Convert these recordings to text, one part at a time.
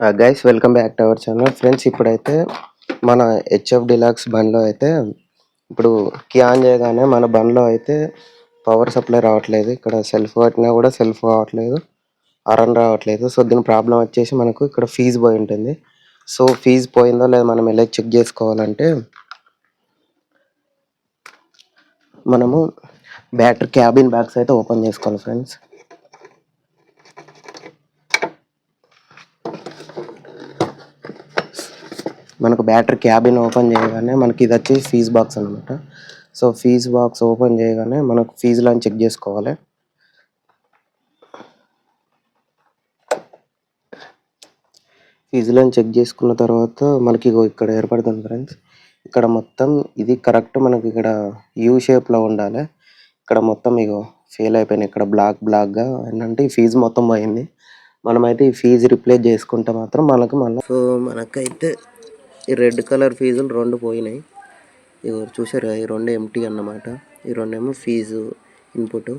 Guys welcome back to our channel friends. ఇప్పుడైతే మన HF Deluxe బండ్లో అయితే ఇప్పుడు కీ ఆన్ చేయగానే మన బండ్లో అయితే పవర్ సప్లై రావట్లేదు. ఇక్కడ సెల్ఫ్ పట్టినా కూడా సెల్ఫ్ రావట్లేదు, హారన్ రావట్లేదు. సో దీని ప్రాబ్లం వచ్చేసి మనకు ఇక్కడ ఫీజు పోయి ఉంటుంది. సో ఫీజు పోయిందో లేదో మనం ఎలా చెక్ చేసుకోవాలంటే మనము బ్యాటరీ క్యాబిన్ బ్యాగ్స్ అయితే ఓపెన్ చేసుకోవాలి ఫ్రెండ్స్. మనకు బ్యాటరీ క్యాబిన్ ఓపెన్ చేయగానే మనకి ఇది వచ్చి ఫీజ్ బాక్స్ అనమాట. సో ఫీజ్ బాక్స్ ఓపెన్ చేయగానే మనకు ఫీజులను చెక్ చేసుకోవాలి. ఫీజులను చెక్ చేసుకున్న తర్వాత మనకి ఇక్కడ ఏర్పడుతుంది ఫ్రెండ్స్. ఇక్కడ మొత్తం ఇది కరెక్ట్ మనకి ఇక్కడ యూ షేప్లో ఉండాలి. ఇక్కడ మొత్తం ఫెయిల్ అయిపోయినాయి. ఇక్కడ బ్లాక్గా ఏంటంటే ఈ ఫీజు మొత్తం పోయింది. మనమైతే ఈ ఫీజు రిప్లేస్ చేసుకుంటే మాత్రం మనకైతే ఈ రెడ్ కలర్ ఫీజులు 2 పోయినాయి. చూసారు, ఈ 2 ఎంటీ అన్నమాట. ఈ 2 ఏమో ఫీజు ఇన్పుట్.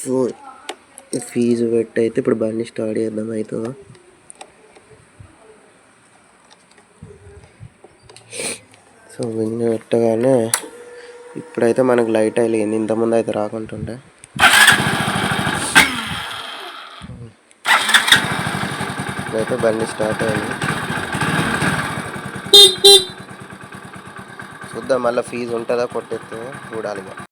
సో ఫీజు పెట్టి అయితే ఇప్పుడు బండి స్టార్ట్ చేద్దాం అవుతుందా. సో బండి పెట్టగానే ఇప్పుడైతే మనకు లైట్ వెలిగింది, ఇంతకుముందు అయితే రాకుంటుండే. ఇప్పుడైతే బండి స్టార్ట్ అయింది. చూద్దాం మళ్ళీ ఫీజు ఉంటుందా కొట్టేస్తుందా చూడాలి.